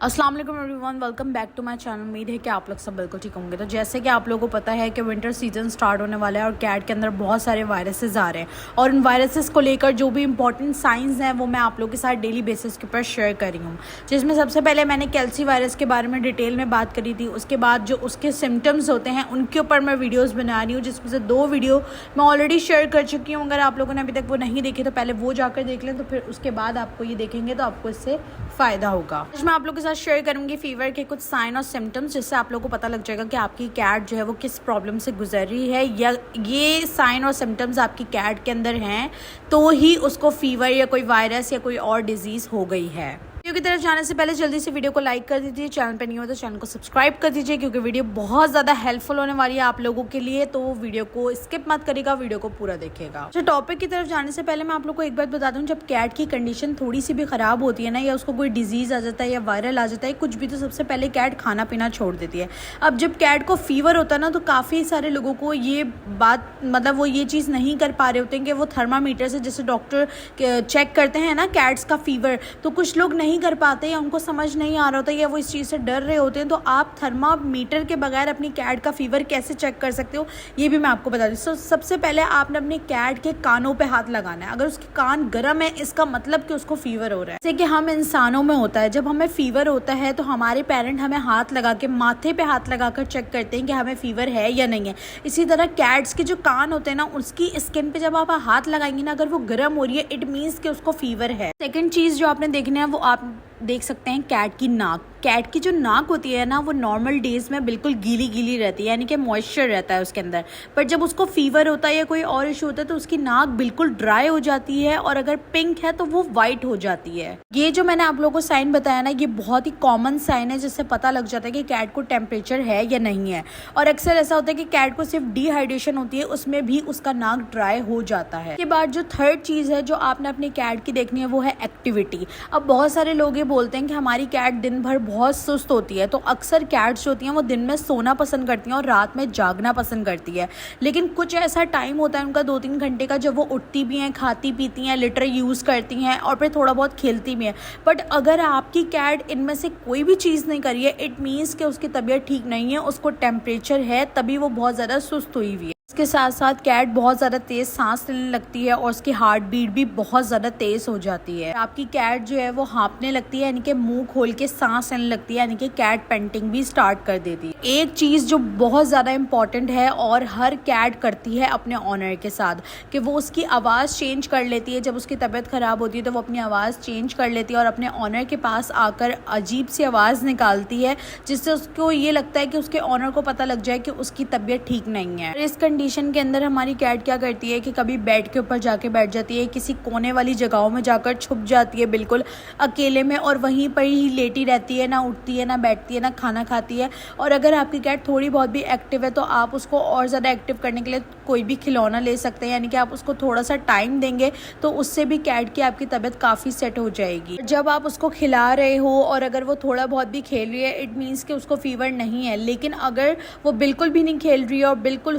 अस्सलाम वालेकुम everyone, welcome back to my channel. उम्मीद है कि आप लोग सब बिल्कुल ठीक होंगे। तो जैसे कि आप लोगों को पता है कि विंटर सीजन स्टार्ट होने वाला है और कैट के अंदर बहुत सारे वायरसेस आ रहे हैं और उन वायरसेस को लेकर जो भी इंपॉर्टेंट साइंस हैं वो मैं आप लोगों के साथ डेली बेसिस के ऊपर शेयर कर रही हूँ। जिसमें सबसे पहले मैंने कैल्सी वायरस के बारे में डिटेल में बात करी थी। उसके बाद जो उसके सिम्टम्स होते हैं उनके ऊपर मैं वीडियोज़ बना रही हूँ, जिसमें से 2 वीडियो मैं ऑलरेडी शेयर कर चुकी हूँ। अगर आप लोगों ने अभी तक वो नहीं देखे तो पहले वो जाकर देख लें, तो फिर उसके बाद आपको ये देखेंगे तो आपको इससे फ़ायदा होगा। आज मैं आप लोगों के साथ शेयर करूँगी फीवर के कुछ साइन और सिम्टम्स, जिससे आप लोगों को पता लग जाएगा कि आपकी कैट जो है वो किस प्रॉब्लम से गुजर रही है, या ये साइन और सिम्टम्स आपकी कैट के अंदर हैं तो ही उसको फीवर या कोई वायरस या कोई और डिजीज़ हो गई है। वीडियो की तरफ जाने से पहले जल्दी से वीडियो को लाइक कर दीजिए, चैनल पर नहीं हो तो चैनल को सब्सक्राइब कर दीजिए, क्योंकि वीडियो बहुत ज़्यादा हेल्पफुल होने वाली है आप लोगों के लिए। तो वीडियो को स्किप मत करिएगा, वीडियो को पूरा देखिएगा। तो टॉपिक की तरफ जाने से पहले मैं आप लोग को एक बात बता दूं, जब कैट की कंडीशन थोड़ी सी भी ख़राब होती है ना, या उसको कोई डिजीज़ आ जाता है या वायरल आ जाता है कुछ भी, तो सबसे पहले कैट खाना पीना छोड़ देती है। अब जब कैट को फीवर होता है ना, तो काफ़ी सारे लोगों को ये बात वो ये चीज़ नहीं कर पा रहे होते हैं कि वो थर्मामीटर से, जैसे डॉक्टर चेक करते हैं ना कैट्स का फीवर, तो कुछ लोग नहीं कर पाते या उनको समझ नहीं आ रहा होता या वो इस चीज़ से डर रहे होते हैं। तो आप थर्मामीटर के बगैर अपनी कैट का फीवर कैसे चेक कर सकते हो, ये भी मैं आपको बता दूँ। सबसे पहले आपने अपनी कैट के कानों पे हाथ लगाना है। अगर उसके कान गर्म है, इसका मतलब कि उसको फीवर हो रहा है। जैसे कि हम इंसानों में होता है, जब हमें फीवर होता है तो हमारे पेरेंट हमें हाथ लगा के, माथे पे हाथ लगाकर चेक करते हैं कि हमें फीवर है या नहीं है। इसी तरह कैट्स के जो कान होते हैं ना, उसकी स्किन पे जब आप हाथ लगाएंगे ना, अगर वो गर्म हो रही है, इट मीन्स कि उसको फीवर है। सेकेंड चीज़ जो आपने देखना है वो आप देख सकते हैं कैट की नाक। कैट की जो नाक होती है ना, वो नॉर्मल डेज में बिल्कुल गीली गीली रहती है, यानी कि मॉइस्चर रहता है उसके अंदर। पर जब उसको फीवर होता है या कोई और इशू होता है तो उसकी नाक बिल्कुल ड्राई हो जाती है, और अगर पिंक है तो वो वाइट हो जाती है। ये जो मैंने आप लोगों को साइन बताया ना, ये बहुत ही कॉमन साइन है, जिससे पता लग जाता है कि कैट को टेम्परेचर है या नहीं है। और अक्सर ऐसा होता है कि कैट को सिर्फ डिहाइड्रेशन होती है, उसमें भी उसका नाक ड्राई हो जाता है। इसके बाद जो थर्ड चीज़ है जो आपने अपनी कैट की देखनी है वो है एक्टिविटी। अब बहुत सारे लोग बोलते हैं कि हमारी कैट दिन भर बहुत सुस्त होती है, तो अक्सर कैट्स जो होती हैं वो दिन में सोना पसंद करती हैं और रात में जागना पसंद करती है। लेकिन कुछ ऐसा टाइम होता है उनका 2-3 घंटे का, जब वो उठती भी हैं, खाती पीती हैं, लिटर यूज़ करती हैं और फिर थोड़ा बहुत खेलती भी हैं। बट अगर आपकी कैट इनमें से कोई भी चीज़ नहीं करी है, इट मीन्स कि उसकी तबीयत ठीक नहीं है, उसको टेम्परेचर है, तभी वो बहुत ज़्यादा सुस्त हुई हुई है। इसके साथ साथ कैट बहुत ज़्यादा तेज़ सांस लेने लगती है और उसकी हार्ट बीट भी बहुत ज़्यादा तेज़ हो जाती है। आपकी कैट जो है वो हाँफने लगती है, यानी कि मुंह खोल के सांस लेने लगती है, यानी कि कैट पेंटिंग भी स्टार्ट कर देती है। एक चीज़ जो बहुत ज़्यादा इंपॉर्टेंट है और हर कैट करती है अपने ऑनर के साथ, कि वो उसकी आवाज़ चेंज कर लेती है। जब उसकी तबीयत ख़राब होती है तो वो अपनी आवाज़ चेंज कर लेती है और अपने ऑनर के पास आकर अजीब सी आवाज़ निकालती है, जिससे उसको ये लगता है कि उसके ऑनर को पता लग जाए कि उसकी तबीयत ठीक नहीं है। इस कंडीशन के अंदर हमारी कैट क्या करती है कि कभी बेड के ऊपर जाके बैठ जाती है, किसी कोने वाली जगहों में जाकर छुप जाती है बिल्कुल अकेले में, और वहीं पर ही लेटी रहती है, ना उठती है, ना बैठती है, ना खाना खाती है। और अगर आपकी कैट थोड़ी बहुत भी एक्टिव है तो आप उसको और ज़्यादा एक्टिव करने के लिए कोई भी खिलौना ले सकते हैं, यानी कि आप उसको थोड़ा सा टाइम देंगे तो उससे भी कैट की आपकी तबीयत काफ़ी सेट हो जाएगी। जब आप उसको खिला रहे हो और अगर वो थोड़ा बहुत भी खेल रही है, इट मीन्स कि उसको फीवर नहीं है। लेकिन अगर वो बिल्कुल भी नहीं खेल रही है और बिल्कुल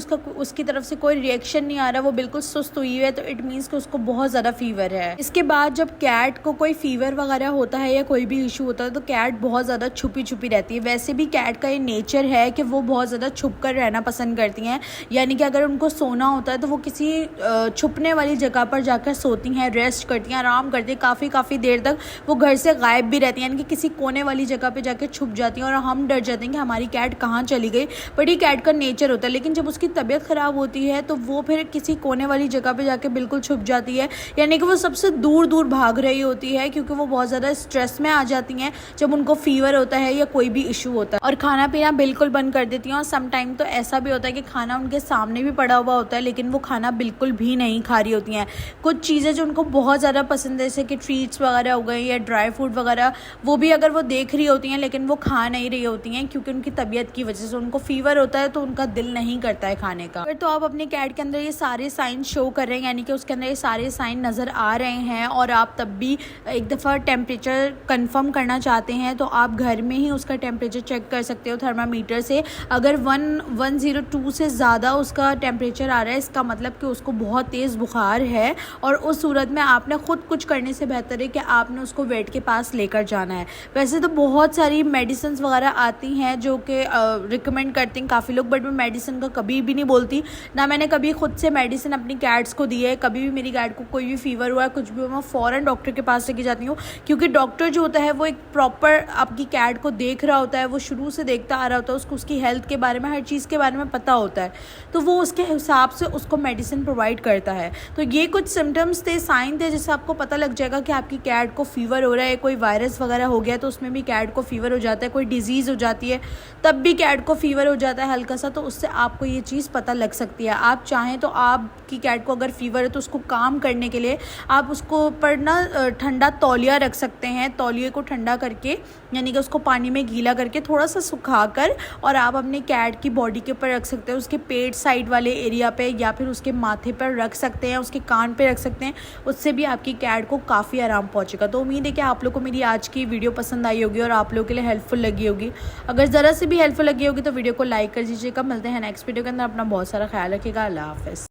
उसकी तरफ से कोई रिएक्शन नहीं आ रहा, वो बिल्कुल सुस्त हुई है, तो इट मीन्स कि उसको बहुत ज़्यादा फीवर है। इसके बाद जब कैट को कोई फीवर वगैरह होता है या कोई भी इशू होता है तो कैट बहुत ज़्यादा छुपी छुपी रहती है। वैसे भी कैट का ये नेचर है कि वो बहुत ज़्यादा छुप कर रहना पसंद करती हैं, यानी कि अगर उनको सोना होता है तो वो किसी छुपने वाली जगह पर जाकर सोती हैं, रेस्ट करती हैं, आराम करती हैं। काफ़ी देर तक वो घर से गायब भी रहती हैं, यानी कि किसी कोने वाली जगह पर जाकर छुप जाती हैं और हम डर जाते हैं कि हमारी कैट कहाँ चली गई। बट ये कैट का नेचर होता है। लेकिन जब उसकी तबीयत ख़राब होती है तो वो फिर किसी कोने वाली जगह पे जाके बिल्कुल छुप जाती है, यानी कि वो सबसे दूर दूर भाग रही होती है, क्योंकि वो बहुत ज़्यादा स्ट्रेस में आ जाती हैं जब उनको फीवर होता है या कोई भी इशू होता है। और खाना पीना बिल्कुल बंद कर देती हैं। और सम टाइम तो ऐसा भी होता है कि खाना उनके सामने भी पड़ा हुआ होता है, लेकिन वो खाना बिल्कुल भी नहीं खा रही होती हैं। कुछ चीज़ें जो उनको बहुत ज़्यादा पसंद है, जैसे कि ट्रीट्स वगैरह हो गए या ड्राई फ्रूट वगैरह, वो भी अगर वो देख रही होती हैं लेकिन वो खा नहीं रही होती हैं, क्योंकि उनकी तबीयत की वजह से। उनको फीवर होता है तो उनका दिल नहीं करता है खाने का। अगर तो आप अपने कैट के अंदर ये सारे साइन शो कर रहे हैं, यानी कि उसके अंदर ये सारे साइन नज़र आ रहे हैं, और आप तब भी एक दफ़ा टेम्परेचर कंफर्म करना चाहते हैं, तो आप घर में ही उसका टेम्परेचर चेक कर सकते हो थर्मामीटर से। अगर 102 से ज़्यादा उसका टेम्परेचर आ रहा है, इसका मतलब कि उसको बहुत तेज़ बुखार है, और उस सूरत में आपने ख़ुद कुछ करने से बेहतर है कि आपने उसको वेट के पास लेकर जाना है। वैसे तो बहुत सारी मेडिसिन वगैरह आती हैं जो कि रिकमेंड करती हैं काफ़ी लोग, बट मैं मेडिसिन का कभी भी नहीं बोलती, ना मैंने कभी खुद से मेडिसिन अपनी कैट्स को दी है। कभी भी मेरी कैट को कोई भी फीवर हुआ है, कुछ भी, मैं फ़ौरन डॉक्टर के पास लेके जाती हूँ, क्योंकि डॉक्टर जो होता है वो एक प्रॉपर आपकी कैट को देख रहा होता है, वो शुरू से देखता आ रहा होता है, उसको उसकी हेल्थ के बारे में, हर चीज़ के बारे में पता होता है, तो वो उसके हिसाब से उसको मेडिसिन प्रोवाइड करता है। तो ये कुछ सिम्टम्स थे, साइन थे, जिससे आपको पता लग जाएगा कि आपकी कैट को फीवर हो रहा है, कोई वायरस वगैरह हो गया तो उसमें भी कैट को फीवर हो जाता है, कोई डिजीज़ हो जाती है तब भी कैट को फीवर हो जाता है हल्का सा, तो उससे आपको ये चीज़ पता लग सकती है। आप चाहें तो आपकी कैट को अगर फीवर है तो उसको काम करने के लिए आप उसको पर ना ठंडा तौलिया रख सकते हैं। तौलिए को ठंडा करके, यानी कि उसको पानी में गीला करके थोड़ा सा सुखा कर, और आप अपने कैट की बॉडी के ऊपर रख सकते हैं, उसके पेट साइड वाले एरिया पे, या फिर उसके माथे पर रख सकते हैं, उसके कान पे रख सकते हैं। उससे भी आपकी कैट को काफ़ी आराम पहुंचेगा। तो उम्मीद है कि आप लोग को मेरी आज की वीडियो पसंद आई होगी और आप लोगों के लिए हेल्पफुल लगी होगी। अगर ज़रा से भी हेल्पफुल लगी होगी तो वीडियो को लाइक कर दीजिएगा। मिलते हैं नेक्स्ट वीडियो के अंदर। अपना बहुत सारा ख्याल रखिएगा। अल्लाह हाफ़िज़।